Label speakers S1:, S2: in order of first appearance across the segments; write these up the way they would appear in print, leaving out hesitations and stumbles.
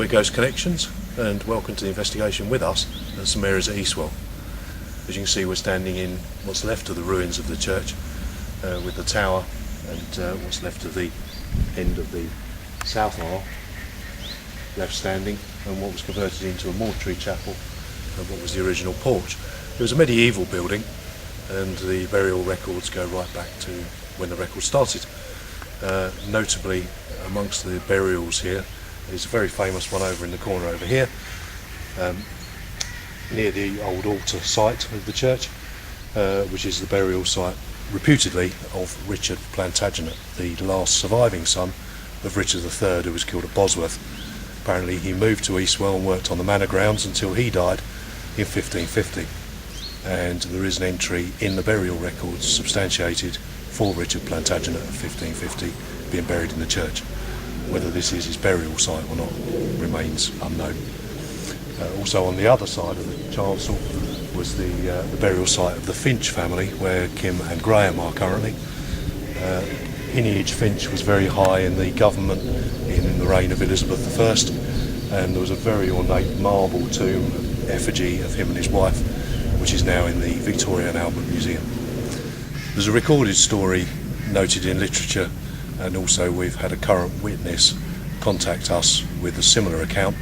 S1: we're Ghost Connections, and welcome to the investigation with us at St Mary's at Eastwell. As you can see, we're standing in what's left of the ruins of the church, with the tower and what's left of the end of the south aisle left standing, and what was converted into a mortuary chapel and what was the original porch. It was a medieval building, and the burial records go right back to when the record started. Notably, amongst the burials here is a very famous one over in the corner over here, near the old altar site of the church, which is the burial site reputedly of Richard Plantagenet, the last surviving son of Richard III, who was killed at Bosworth. Apparently he moved to Eastwell and worked on the manor grounds until he died in 1550, and there is an entry in the burial records substantiated for Richard Plantagenet of 1550 being buried in the church. Whether this is his burial site or not remains unknown. Also on the other side of the chancel was the burial site of the Finch family, where Kim and Graham are currently. Lineage Finch was very high in the government in the reign of Elizabeth I, and there was a very ornate marble tomb effigy of him and his wife, which is now in the Victoria and Albert Museum. There's a recorded story noted in literature, and also we've had a current witness contact us with a similar account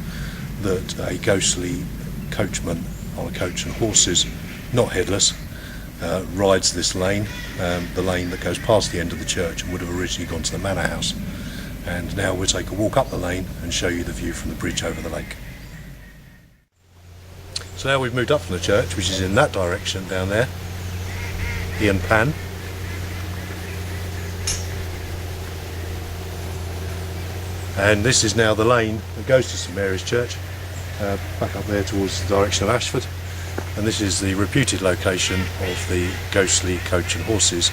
S1: that a ghostly coachman on a coach and horses, not headless, rides this lane, the lane that goes past the end of the church and would have originally gone to the manor house. And now we'll take a walk up the lane and show you the view from the bridge over the lake. So now we've moved up from the church, which is in that direction down there, Ian Pan. And this is now the lane that goes to St Mary's Church, back up there towards the direction of Ashford. And this is the reputed location of the ghostly coach and horses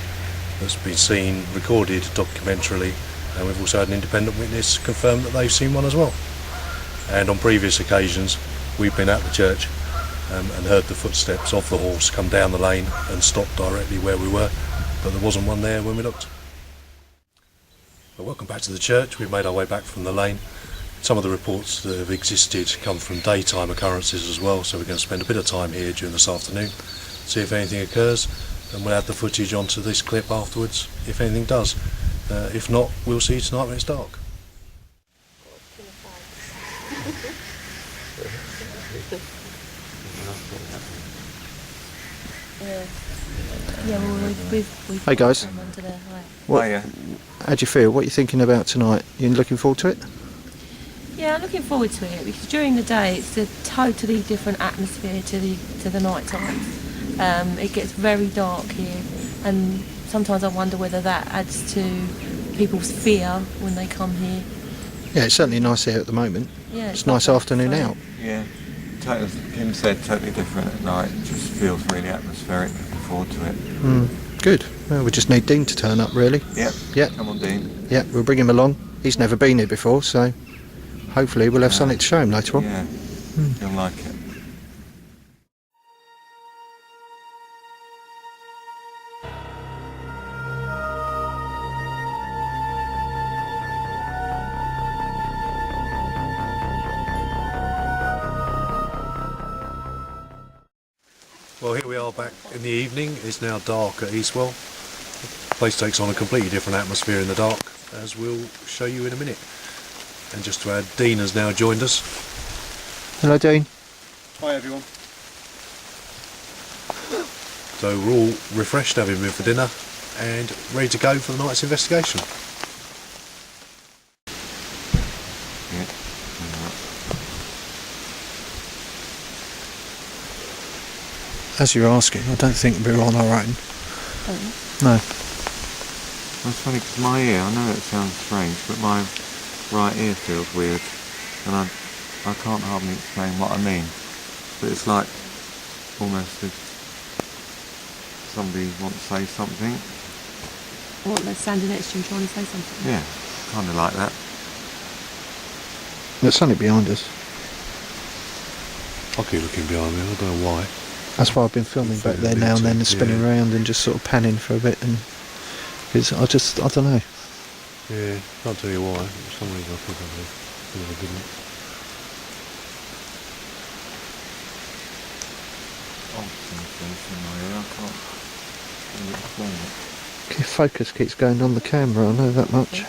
S1: that's been seen, recorded documentarily, and we've also had an independent witness confirm that they've seen one as well. And on previous occasions we've been at the church and heard the footsteps of the horse come down the lane and stop directly where we were, but there wasn't one there when we looked. Well, welcome back to the church. We've made our way back from the lane. Some of the reports that have existed come from daytime occurrences as well, so we're going to spend a bit of time here during this afternoon, see if anything occurs, and we'll add the footage onto this clip afterwards if anything does. If not, we'll see you tonight when it's dark.
S2: Hey guys. What,
S3: Hiya.
S2: how do you feel? What are you thinking about tonight? You looking forward to it?
S4: Yeah, I'm looking forward to it because during the day it's a totally different atmosphere to the night time. It gets very dark here, and sometimes I wonder whether that adds to people's fear when they come here.
S2: Yeah, it's certainly nice here at the moment.
S4: Yeah,
S2: It's a nice afternoon out.
S3: Yeah, as Kim said, totally different at night. It just feels really atmospheric. Looking forward to it.
S2: Good. Well, we just need Dean to turn up, really.
S3: Yep.
S2: Yeah.
S3: Come on, Dean.
S2: Yeah, we'll bring him along. He's never been here before, so hopefully we'll have something to show him later on.
S3: Yeah, you'll like it.
S1: Well, here we are back in the evening. It's now dark at Eastwell. The place takes on a completely different atmosphere in the dark, as we'll show you in a minute. And just to add, Dean has now joined us.
S2: Hello, Dean.
S5: Hi everyone.
S1: So we're all refreshed, having been for dinner, and ready to go for the night's investigation.
S3: Yeah.
S2: As you're asking, I don't think we're on our own. No.
S3: That's funny because my ear, I know it sounds strange, but my right ear feels weird, and I can't hardly explain what I mean. But it's like almost if somebody wants to say something.
S4: What, they're standing next to you trying to say something?
S3: Yeah, kind of like that.
S2: There's something behind us.
S1: I keep looking behind me, I don't know why.
S2: That's why I've been filming back there now and then and spinning around and just sort of panning for a bit, and because I don't know.
S1: Yeah, can't tell you why. For some reason I think I didn't.
S3: odd sensation in my ear. I can't really explain it.
S2: Okay, focus keeps going on the camera, I know that much.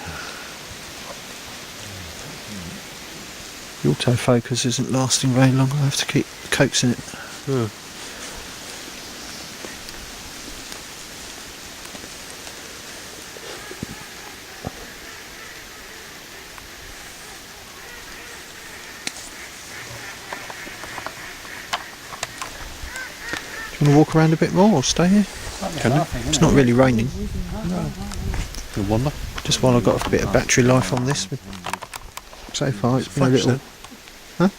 S2: The autofocus isn't lasting very long, I have to keep coaxing it. Do you want to walk around a bit more or stay here? It's not really raining.
S1: You wonder?
S2: Just while I've got a bit of battery life on this. So far it's been a little... Huh?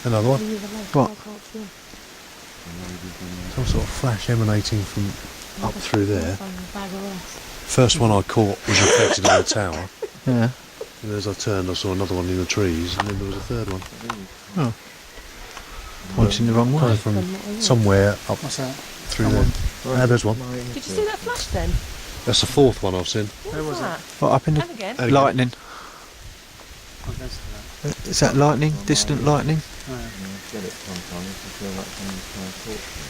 S1: Another one.
S2: What?
S1: Some sort of flash emanating from up through there. First one I caught was reflected on the tower.
S2: Yeah.
S1: And as I turned, I saw another one in the trees, and then there was a third one.
S2: Oh. Pointing the wrong way.
S1: Coming from somewhere up through there. Ah, there's one.
S4: Did you see that flash then?
S1: That's the fourth one I've seen.
S4: What was that?
S2: What, up in
S4: And
S2: the...
S4: again?
S1: And
S2: Lightning. Is that lightning? Distant lightning?
S3: I get it sometimes. I feel like someone's trying to talk to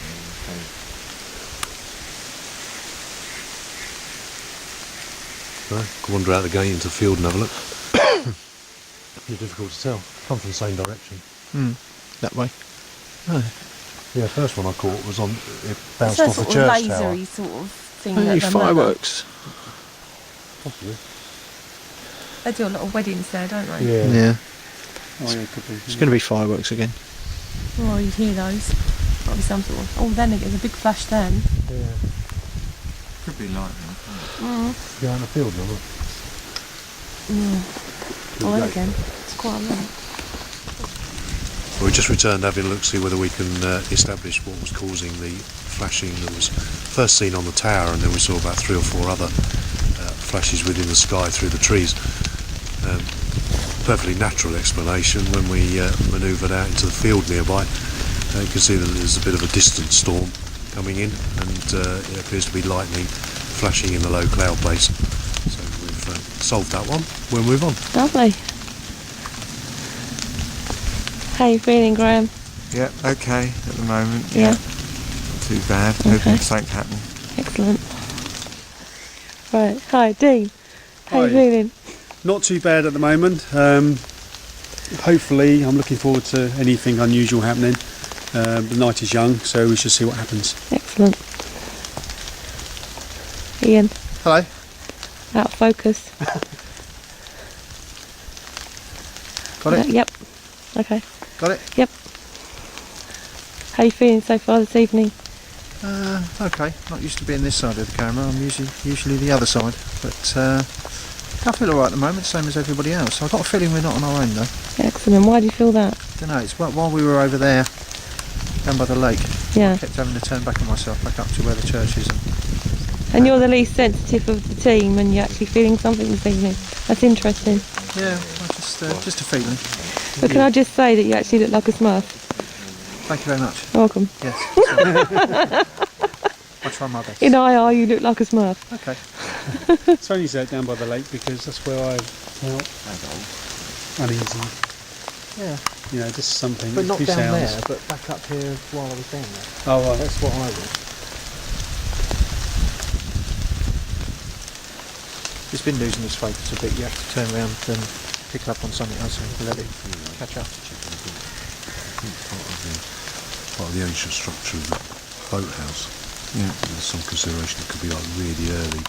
S3: me.
S1: Right, wander out the gate into the field and have a look. It's difficult to tell. Come from the same direction.
S2: That way. Oh.
S1: Yeah, first one I caught was on. It bounced
S4: It's
S1: off
S4: a
S1: the
S4: sort of
S1: church tower.
S4: lasery sort of thing.
S2: Hey,
S4: that they
S2: fireworks.
S1: Possibly.
S4: They do a lot of weddings there, don't they?
S1: Yeah.
S2: Yeah.
S5: Oh, yeah, could be.
S2: It's going to be fireworks again.
S4: Oh, you'd hear those. Might be some sort of... Oh, then there's a big flash then.
S1: Yeah.
S3: Could be lightning, couldn't it?
S1: Go out in the field now. Look.
S4: Oh, then again. It's quite a lot.
S1: We just returned having a look to see whether we can establish what was causing the flashing that was first seen on the tower, and then we saw about 3 or 4 other flashes within the sky through the trees. Perfectly natural explanation. When we manoeuvred out into the field nearby, you can see that there's a bit of a distant storm coming in, and it appears to be lightning flashing in the low cloud base. So we've solved that one. We'll move on.
S4: Lovely. How you feeling, Graham?
S3: Yeah, okay at the moment.
S4: Yeah.
S3: Not too bad.
S4: Okay.
S3: Hoping something happen.
S4: Excellent. Right. Hi, Dean. How you
S5: Hi.
S4: feeling?
S5: Not too bad at the moment. Hopefully, I'm looking forward to anything unusual happening. The night is young, so we shall see what happens.
S4: Excellent. Ian,
S2: Hello.
S4: out of focus.
S2: Got it?
S4: Yep. Okay.
S2: Got it?
S4: Yep. How you feeling so far this evening?
S2: Okay. Not used to being this side of the camera. I'm usually the other side. But I feel alright at the moment, same as everybody else. I've got a feeling we're not on our own though.
S4: Excellent. Why do you feel that?
S2: Don't know. It's while we were over there, down by the lake,
S4: Yeah.
S2: I kept having to turn back on myself, back up to where the church is.
S4: And you're the least sensitive of the team, and you're actually feeling something this evening. That's interesting.
S2: Yeah, just a feeling.
S4: But can I just say that you actually look like a Smurf?
S2: Thank you very much.
S4: You're welcome.
S2: Yes. I'll try my best.
S4: In IR, you look like a Smurf.
S2: Okay.
S5: It's only said down by the lake because that's where I felt uneasy.
S2: Yeah.
S5: You know, just something.
S2: But not
S5: few
S2: down
S5: sounds.
S2: there, but back up here while I was down there.
S5: Oh, well.
S2: That's what I was. It's been losing its focus a bit. You have to turn around and pick it up on something else and let it catch up.
S1: Part of the ancient structure of the boathouse.
S3: Yeah.
S1: There's some consideration it could be like really early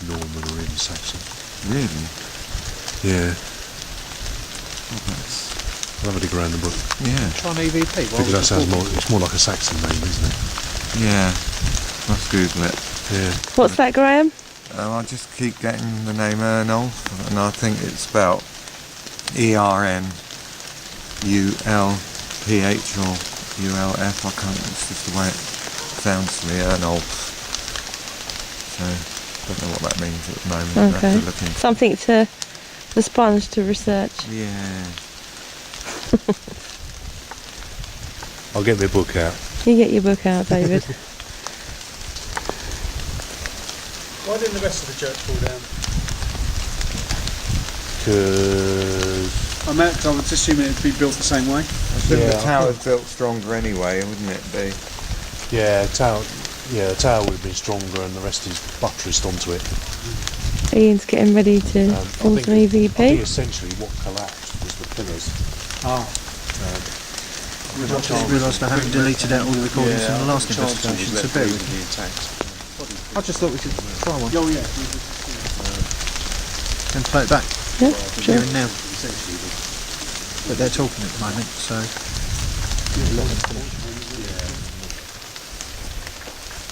S1: Norman or even Saxon.
S3: Really?
S1: Yeah,
S3: Oh, that's...
S1: I'll have a dig around the book.
S3: Yeah.
S2: Try an EVP.
S1: Because that sounds more, it's more like a Saxon name, isn't it?
S3: Yeah. Must Google it.
S1: Yeah.
S4: What's that, Graham?
S3: I just keep getting the name Ernulf, and I think it's spelled ERNULPH or ULF. I can't. It's just the way it sounds to me, Ernulf. So don't know what that means at the moment. I
S4: Okay.
S3: have to look into.
S4: Something to the sponge to research.
S3: Yeah.
S1: I'll get my book out.
S4: You get your book out, David.
S5: Why didn't the rest of the church fall down?
S1: Because
S5: I'm assuming it'd be built the same way.
S3: I think
S1: Yeah,
S3: the
S1: I
S3: tower's built stronger anyway, wouldn't it be?
S1: Yeah, the tower would have been stronger, and the rest is buttressed onto it.
S4: Ian's getting ready to
S1: I
S4: form
S1: think
S4: some
S1: I think
S4: EVP.
S1: essentially what collapsed was the pillars.
S5: Oh.
S2: I just realised I haven't deleted out all the recordings from the last investigation, so bear with me. I just thought we could try one
S5: Oh yeah.
S2: and play it back
S4: Yeah,
S2: here
S4: sure.
S2: and now. But they're talking at the moment, so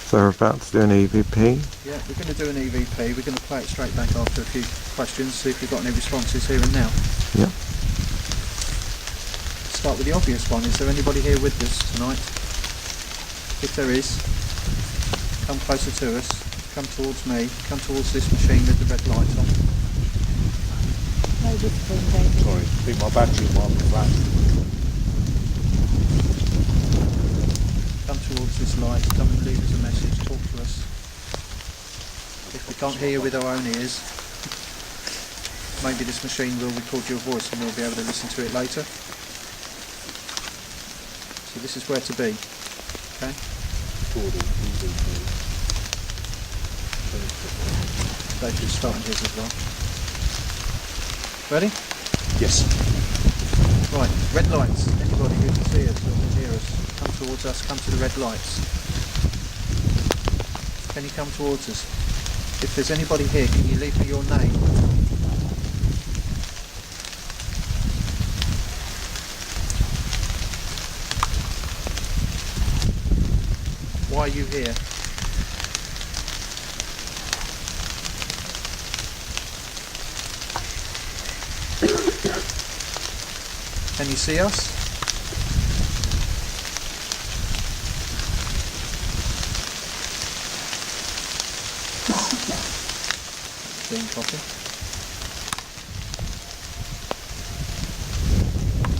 S3: So we're about to do an EVP.
S2: yeah, we're going to do an EVP. We're going to play it straight back after a few questions, see if we've got any responses here and now.
S3: Yeah.
S2: Start with the obvious one. Is there anybody here with us tonight? If there is, come closer to us. Come towards me. Come towards this machine with the red light on.
S4: No discipline, David.
S1: Sorry, I think my battery might be flat.
S2: Come towards this light. Come and leave us a message. Talk to us. If we can't hear you with our own ears, maybe this machine will record your voice and we'll be able to listen to it later. So this is where to be. Okay? David's starting his as well. Ready?
S1: Yes.
S2: Right, red lights. Anybody who can see us or can hear us, come towards us, come to the red lights. Can you come towards us? If there's anybody here, can you leave me your name? Why are you here? Can you see us? Bean coffee.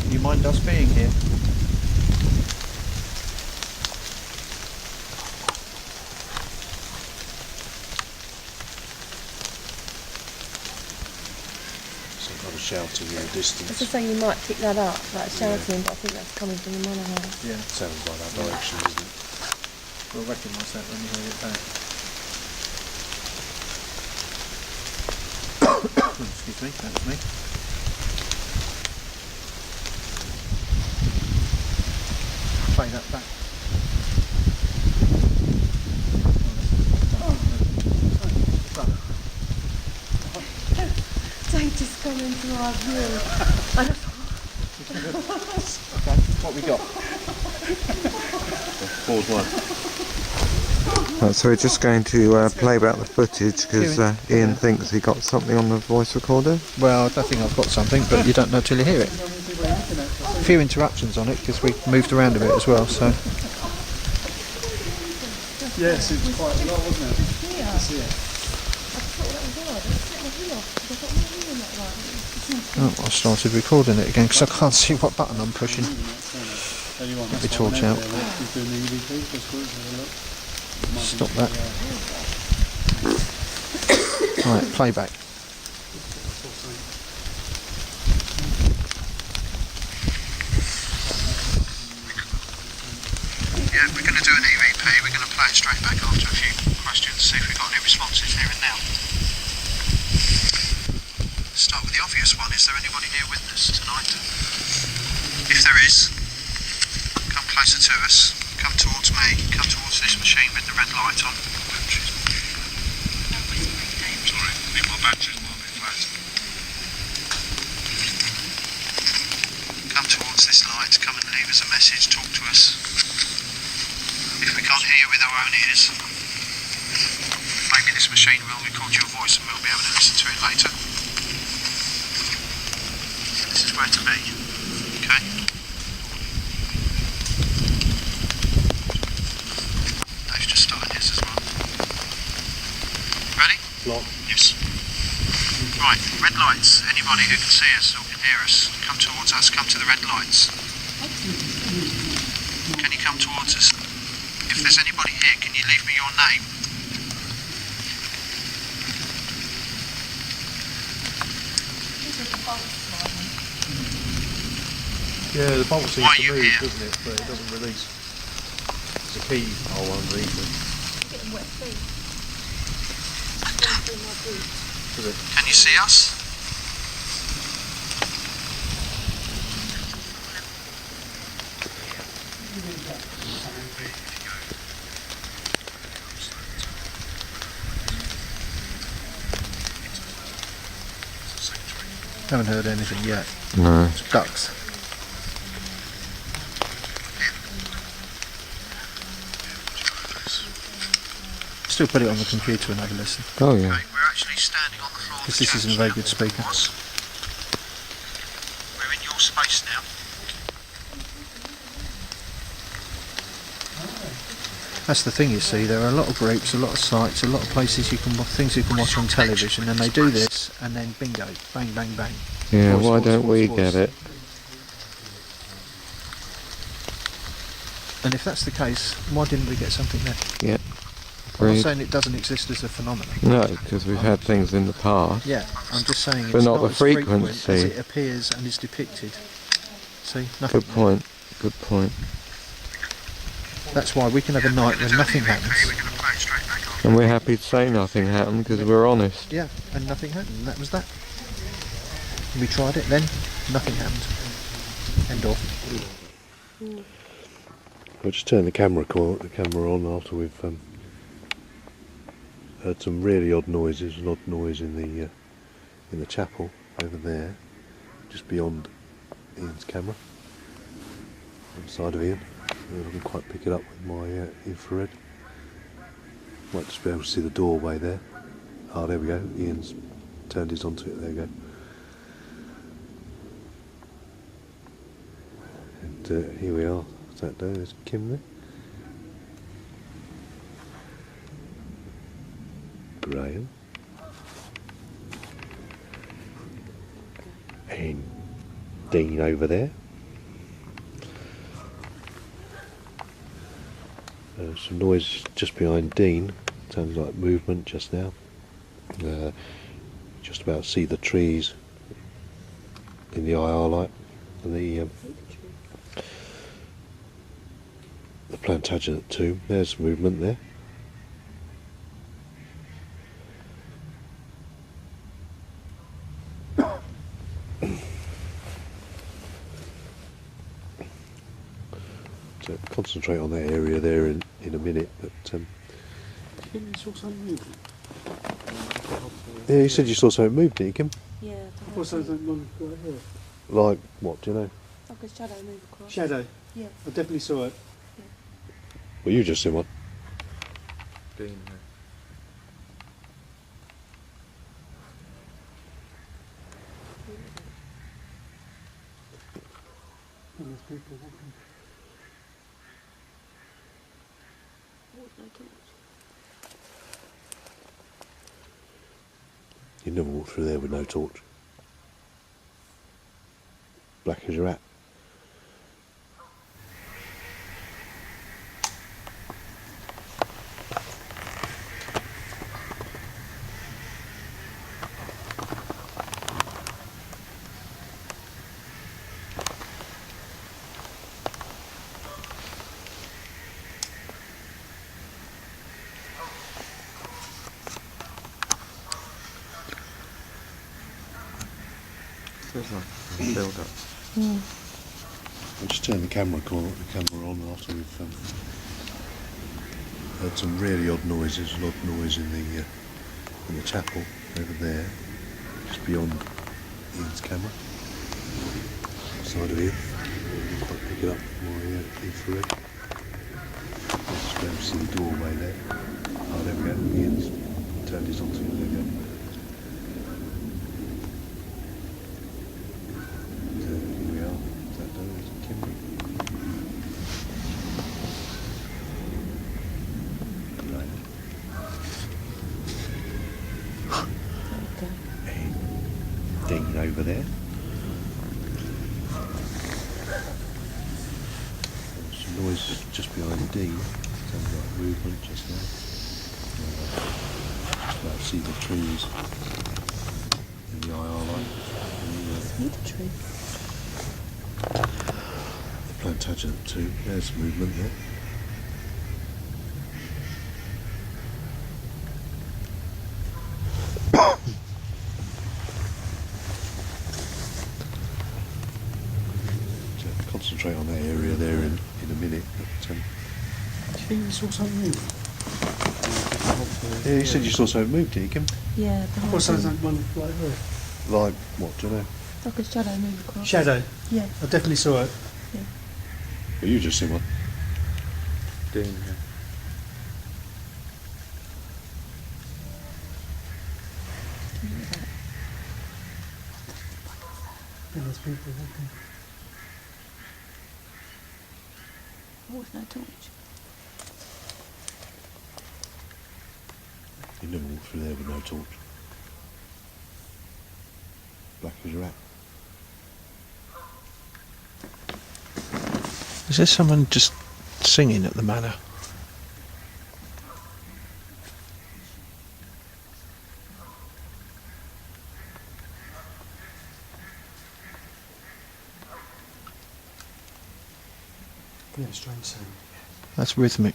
S2: Do you mind us being here?
S1: Some kind of shouting in the
S4: I was
S1: distance.
S4: just saying you might pick that up, like shouting, but I think that's coming from the monorail.
S2: Yeah,
S1: Sounds like that direction, doesn't it?
S2: we'll recognise that when we hear it back. Excuse me, that was me. Play that back.
S4: Don't just come into our view.
S2: Okay, what we got?
S1: Pause one.
S3: Right, so we're just going to play back the footage because Ian thinks he got something on the voice recorder.
S2: Well, I don't think I've got something, but you don't know till you hear it. A few interruptions on it because we moved around a bit as well, so.
S5: Yes, it was quite a lot, wasn't it?
S2: Oh, I started recording it again because I can't see what button I'm pushing. Get the torch out. Stop that. Right, playback. Yeah, we're going to do an EVP. We're going to play it straight back after a few questions, see if we've got any responses here and now. Start with the obvious one. Is there anybody here with us tonight? If there is, come closer to us. Come towards me. Come towards this machine with the red light on. Sorry, I think my batteries might be flat. Come towards this light. Come and leave us a message. Talk to us. If we can't hear you with our own ears, maybe this machine will record your voice and we'll be able to listen to it later. This is where to be. Okay? Dave's just started his as well. Ready?
S1: Lock.
S2: Yes. Right, red lights. Anybody who can see us or can hear us, come towards us, come to the red lights. Can you come towards us? If there's anybody here, can you leave me your name?
S1: Yeah, the bolt seems
S2: Why
S1: to
S2: you
S1: move,
S2: here?
S1: doesn't it? But it doesn't release. There's a keyhole underneath it.
S4: Getting wet feet.
S1: Does it?
S2: Can you see us?
S6: Haven't heard anything yet.
S3: No.
S6: It's ducks. Still put it on the computer and have a listen,
S3: Oh yeah.
S2: Okay, we're actually standing on the floor of
S6: because
S2: the
S6: this isn't a
S2: church
S6: very
S2: now.
S6: good speaker.
S2: We're in your space now.
S6: That's the thing, you see. There are a lot of groups, a lot of sites, a lot of places you can things you can watch on television, and they do this, and then bingo, bang, bang, bang.
S3: Yeah,
S6: Voice,
S3: why
S6: voice,
S3: don't we
S6: voice,
S3: get
S6: voice.
S3: it?
S6: And if that's the case, why didn't we get something there?
S3: Yeah.
S6: I'm not
S3: Agreed.
S6: saying it doesn't exist as a phenomenon.
S3: No, because we've had things in the past.
S6: Yeah, I'm just saying it's
S3: But not the
S6: as frequent
S3: frequency.
S6: as it appears and is depicted. See, nothing.
S3: Good point. Good point.
S6: That's why we can have a night when nothing
S2: We're
S6: happens.
S2: going to play it straight back on.
S3: And we're happy to say nothing happened because we're honest.
S6: Yeah, and nothing happened. And that was that. We tried it, then nothing happened. End of.
S1: We'll just turn the camera on after we've heard some really odd noises. An odd noise in the chapel over there, just beyond Ian's camera, on the side of Ian. I can quite pick it up with my infrared. Might just be able to see the doorway there. Ah, there we go. Ian's turned his onto it. There we go. And here we are. What's that there? There's Kim there. Graham. And Dean over there. Some noise just behind Dean. Sounds like movement just now. Just about to see the trees in the IR light. And the Plantagenet tomb. There's movement there. So concentrate on that area there in a minute. But yeah, you said you saw something move, didn't you, Kim?
S4: Yeah.
S1: Like what? Do you know?
S4: Like a shadow move across.
S5: Shadow.
S4: Yeah.
S5: I definitely saw it.
S1: Well, you just seen one.
S3: Dean.
S1: You never walk through there with no torch. Black as your hat.
S3: Feels like a build up.
S1: We'll just turn the camera on after we've heard some really odd noises. An odd noise in the chapel over there, just beyond Ian's camera. Side of Ian. I can quite pick it up with my infrared. Just be able to see the doorway there. Oh, there we go. Ian's turned his onto it. There we go. Here we are. Is that done? Is it Kimberly? And Dean over there. Some noise just behind Dean. Sounds like movement just now. Just about to see the trees in the IR light.
S4: See the tree.
S1: Plantagenet too. There's movement there. So concentrate on that area there in a minute. But,
S5: Do you think you saw something move?
S1: yeah, you said you saw something move, did you, Kim?
S4: Yeah,
S5: I
S4: behind
S5: thought
S4: him.
S5: something one like there.
S1: Like what? Do you know?
S4: It's like a shadow move across.
S5: Shadow.
S4: Yeah.
S5: I definitely saw it.
S1: Well, you just seen one.
S3: Dean, yeah.
S5: Yeah, there's people walking.
S4: Oh, it's no torch.
S1: You never walk through there with no torch. Black as a rat.
S6: Is there someone just singing at the manor?
S5: Yeah, strange sound.
S6: That's rhythmic.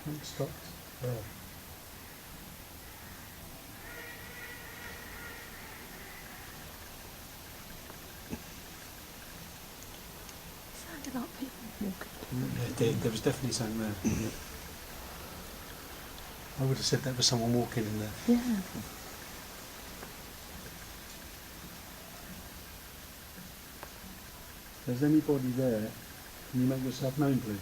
S5: It stopped there.
S4: Sounded like people walking.
S5: Yeah, there was definitely something there. Yeah. I would have said that was someone walking in there.
S4: Yeah.
S5: If there's anybody there, can you make yourself known, please?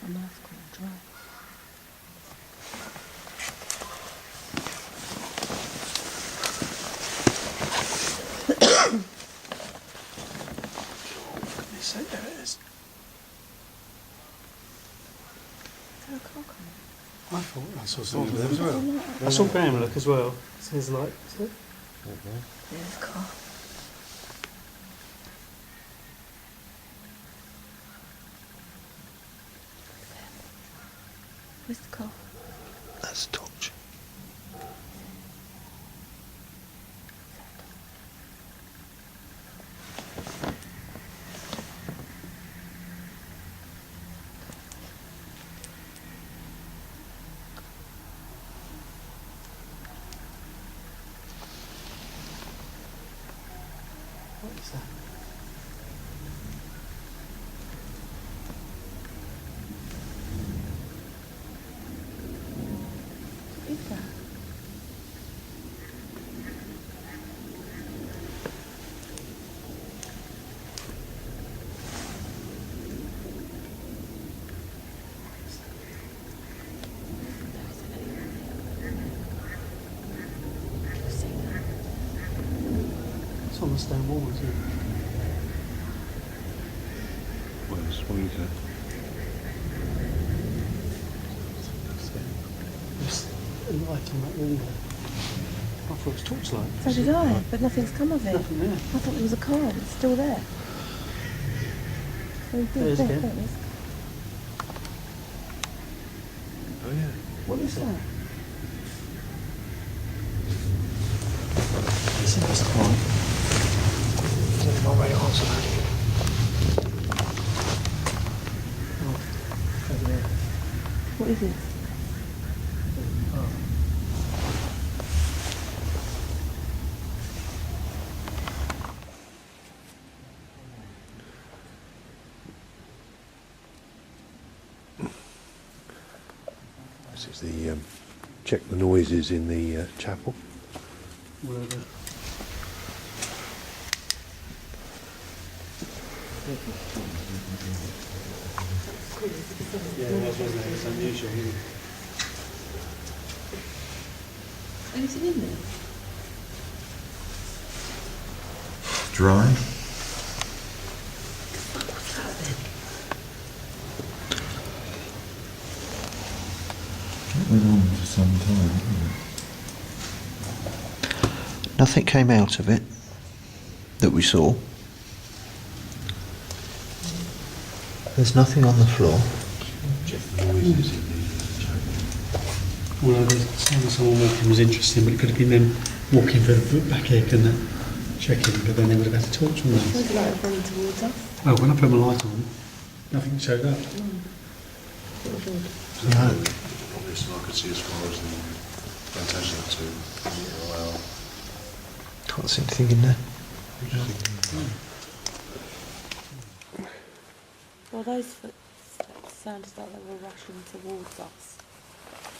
S4: My mouth's gone dry.
S5: They say there it is.
S4: Is there a car coming?
S5: I thought I saw something there as well. I saw Graham look as well. It says like, is it?
S4: There's a car. Where's the car?
S6: That's a torch.
S5: What is that?
S4: What is that?
S5: It's on the stone wall, isn't it?
S1: Where's what are you looking at?
S5: There's a light on that wall there. I thought it was torchlight.
S4: So did I, but nothing's come of it.
S5: Nothing there.
S4: I thought there was a car, but it's still there. Very big.
S5: There's again.
S4: There it is.
S1: Oh yeah.
S4: What is that?
S5: It's in this time.
S6: Has anyone ready to answer that?
S5: Over there.
S4: What is it?
S1: This is the check the noises in the chapel.
S5: Whatever. Yeah, that's wasn't it? It's unusual, isn't it?
S4: Anything in there?
S7: Dry.
S6: nothing came out of it that we saw. There's nothing on the floor.
S5: Although the sound of someone walking was interesting, but it could have been them walking for the backache and checking, but then they would have had a torch on them.
S4: There's a light running towards us.
S5: Well, when I put my light on, nothing showed up.
S6: No.
S1: Obviously, I could see as far as the Plantagenet to allow.
S6: Can't see anything in there.
S4: Well, those footsteps sounded like they were rushing towards us.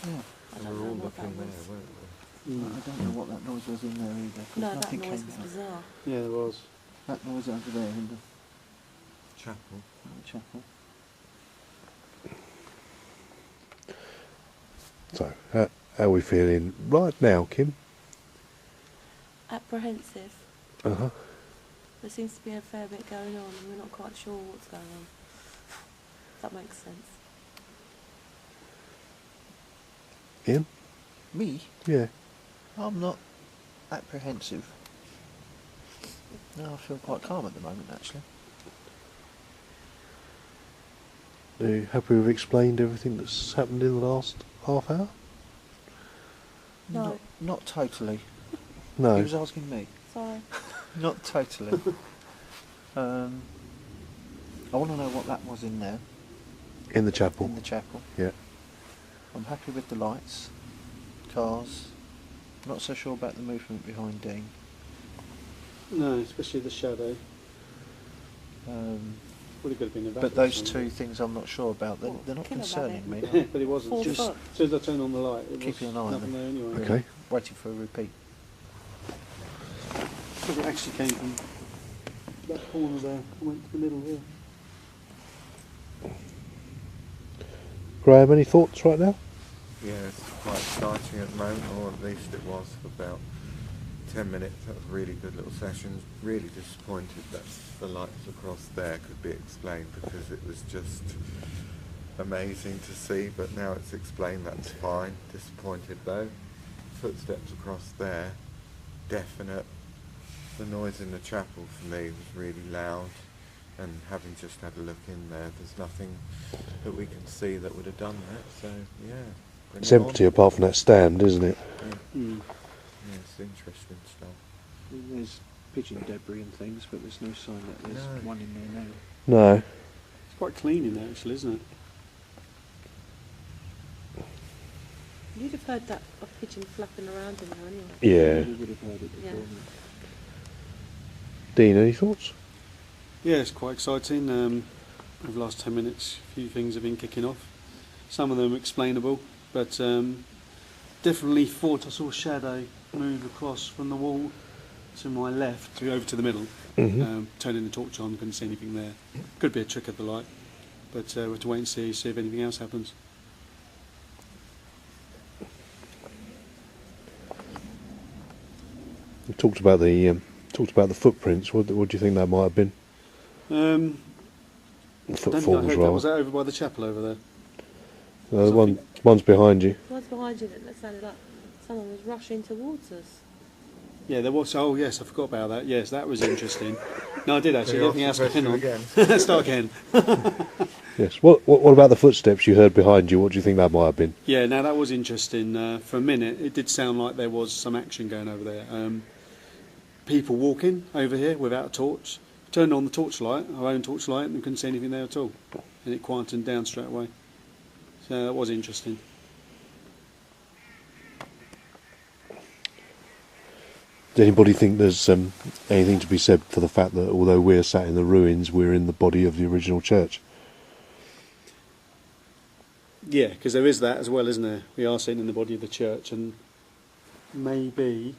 S6: Yeah.
S4: I don't know what that was.
S3: weren't
S6: I don't know what that noise was in there either. 'cause
S4: No, that
S6: nothing
S4: noise
S6: came
S4: was
S6: out.
S4: bizarre.
S5: Yeah, there was.
S6: That noise over there in the
S3: Chapel.
S6: chapel.
S1: So, how are we feeling right now, Kim?
S4: Apprehensive.
S1: Uh-huh.
S4: There seems to be a fair bit going on and we're not quite sure what's going on. If that makes sense.
S1: Ian?
S6: Me?
S1: Yeah.
S6: I'm not apprehensive. No, I feel quite calm at the moment, actually.
S1: Are you happy we've explained everything that's happened in the last half hour?
S4: No.
S6: Not totally.
S1: No.
S6: He was asking me.
S4: Sorry.
S6: Not totally. I want to know what that was in there,
S1: In the chapel?
S6: in the chapel.
S1: Yeah.
S6: I'm happy with the lights, cars. Not so sure about the movement behind Dean.
S5: No, especially the shadow. Would have been a
S6: But those two things I'm not sure about. They're not
S4: Killer
S6: concerning me.
S5: Yeah, but it wasn't.
S4: 4
S5: Just
S4: foot.
S5: as soon as I turned on the light, it
S6: Keeping
S5: was
S6: an eye on
S5: nothing
S6: them.
S5: there anyway.
S1: Okay.
S6: Waiting for a repeat.
S5: Because it actually came from that corner there, went to the middle here.
S1: Graham, any thoughts right now?
S3: Yeah, it's quite exciting at the moment, or at least it was for about 10 minutes. That was a really good little session. Really disappointed that the lights across there could be explained, because it was just amazing to see, but now it's explained, that's fine. Disappointed though. Footsteps across there, definite. The noise in the chapel for me was really loud, and having just had a look in there, there's nothing that we can see that would have done that, so yeah. bring
S1: It's
S3: it on.
S1: empty apart from that stand, isn't it?
S5: Mm.
S3: Yeah, it's interesting stuff.
S6: There's pigeon debris and things, but there's no sign that there's
S3: No.
S6: one in there now.
S1: No.
S5: It's quite clean in there actually, isn't it?
S4: You'd have heard that a pigeon flapping around in there anyway.
S1: Yeah.
S6: We would have heard it before.
S4: Yeah.
S1: Dean, any thoughts?
S5: Yeah, it's quite exciting. Over the last 10 minutes, a few things have been kicking off. Some of them explainable, but definitely thought I saw a shadow move across from the wall to my left, over to the middle.
S1: Mm-hmm.
S5: Turning the torch on, couldn't see anything there. Could be a trick of the light, but we'll have to wait and see if anything else happens.
S1: We talked about the footprints. What do you think that might have been?
S5: I don't think I
S1: Footfalls,
S5: heard that.
S1: rather.
S5: Was that over by the chapel over there?
S1: The one's behind you.
S4: The ones behind you that sounded like someone was rushing towards us.
S5: Yeah, there was. Oh, yes, I forgot about that. Yes, that was interesting. No, I did actually.
S3: So
S5: Anything else?
S3: you're off the
S5: Hang on.
S3: question
S5: Start again.
S1: Yes. What about the footsteps you heard behind you? What do you think that might have been?
S5: Yeah, now that was interesting. For a minute, it did sound like there was some action going over there. People walking over here without a torch. Turned on the torchlight, our own torchlight, and couldn't see anything there at all. And it quietened down straight away. So that was interesting.
S1: Does anybody think there's anything to be said for the fact that although we're sat in the ruins, we're in the body of the original church?
S5: Yeah, because there is that as well, isn't there? We are sitting in the body of the church, and maybe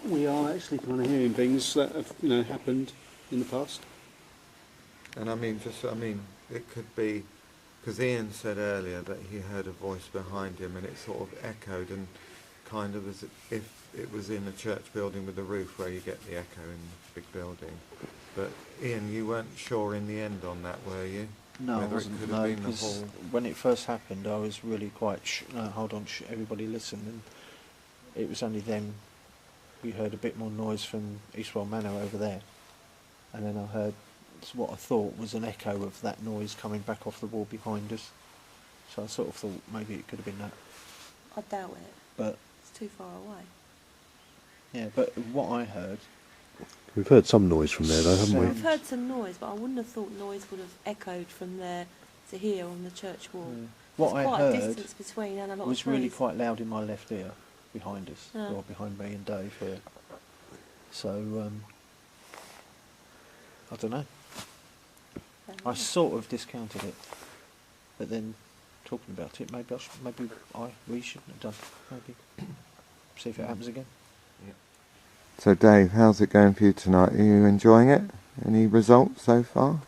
S5: we are actually kind of hearing things that have, happened in the past.
S3: And it could be, because Ian said earlier that he heard a voice behind him, and it sort of echoed, and kind of as if it was in a church building with a roof where you get the echo in the big building. But Ian, you weren't sure in the end on that, were you?
S6: No, I
S3: Whether
S6: wasn't.
S3: it could
S6: No,
S3: have been the
S6: because
S3: whole...
S6: when it first happened, I was really quite. Hold on, everybody listen. And it was only them we heard a bit more noise from Eastwell Manor over there, and then I heard what I thought was an echo of that noise coming back off the wall behind us. So I sort of thought maybe it could have been that.
S4: I doubt it.
S6: But
S4: It's too far away.
S6: yeah, but what I heard,
S1: We've heard some noise from there, though, haven't we?
S4: I've heard some noise, but I wouldn't have thought noise would have echoed from there to here on the church wall.
S6: what
S4: There's
S6: I
S4: quite a
S6: heard
S4: distance between and a lot
S6: was
S4: of trees.
S6: really quite loud in my left ear, behind us,
S4: Yeah.
S6: or behind me and Dave here. So I don't know. I sort of discounted it, but then talking about it, maybe we shouldn't have done. Maybe see if it happens again.
S3: So Dave, how's it going for you tonight? Are you enjoying it? Any results so far?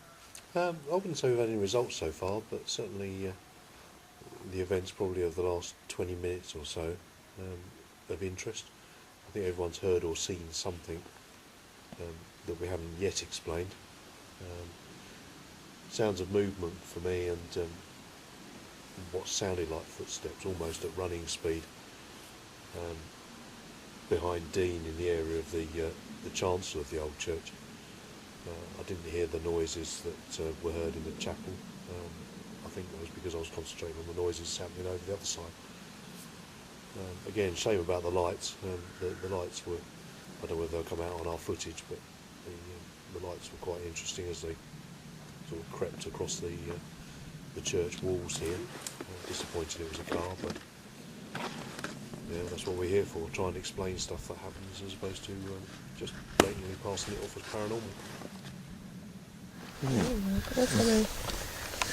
S1: I wouldn't say we've had any results so far, but certainly the events probably of the last 20 minutes or so of interest. I think everyone's heard or seen something that we haven't yet explained. Sounds of movement for me, and what sounded like footsteps almost at running speed behind Dean in the area of the chancel of the old church. I didn't hear the noises that were heard in the chapel. I think that was because I was concentrating on the noises happening over the other side. Again, shame about the lights. The lights were, I don't know whether they'll come out on our footage, but the lights were quite interesting as they sort of crept across the church walls here. Disappointed it was a car, but yeah, that's what we're here for, try and explain stuff that happens as opposed to just blatantly passing it off as paranormal.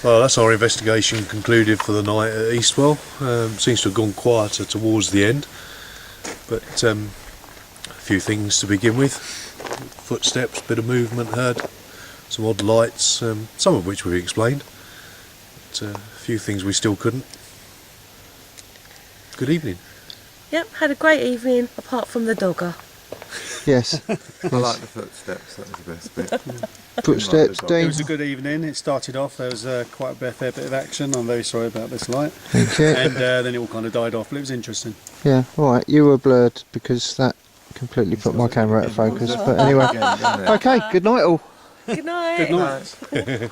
S1: Well, that's our investigation concluded for the night at Eastwell. Seems to have gone quieter towards the end, but a few things to begin with. Footsteps, bit of movement heard, some odd lights, some of which we've explained, but a few things we still couldn't. Good evening.
S4: Yep, had a great evening apart from the dogger.
S6: Yes.
S3: I like the footsteps, that was the best bit.
S6: Footsteps,
S3: Like the dog.
S5: It
S6: Dean.
S5: was a good evening. It started off, there was quite a fair bit of action. I'm very sorry about this light.
S6: Thank you.
S5: And then it all kind of died off, but it was interesting.
S6: Yeah, alright, you were blurred because that completely put my camera out of focus. But anyway,
S3: Again, doesn't it?
S6: okay, good night all.
S4: Good night.
S5: Good night.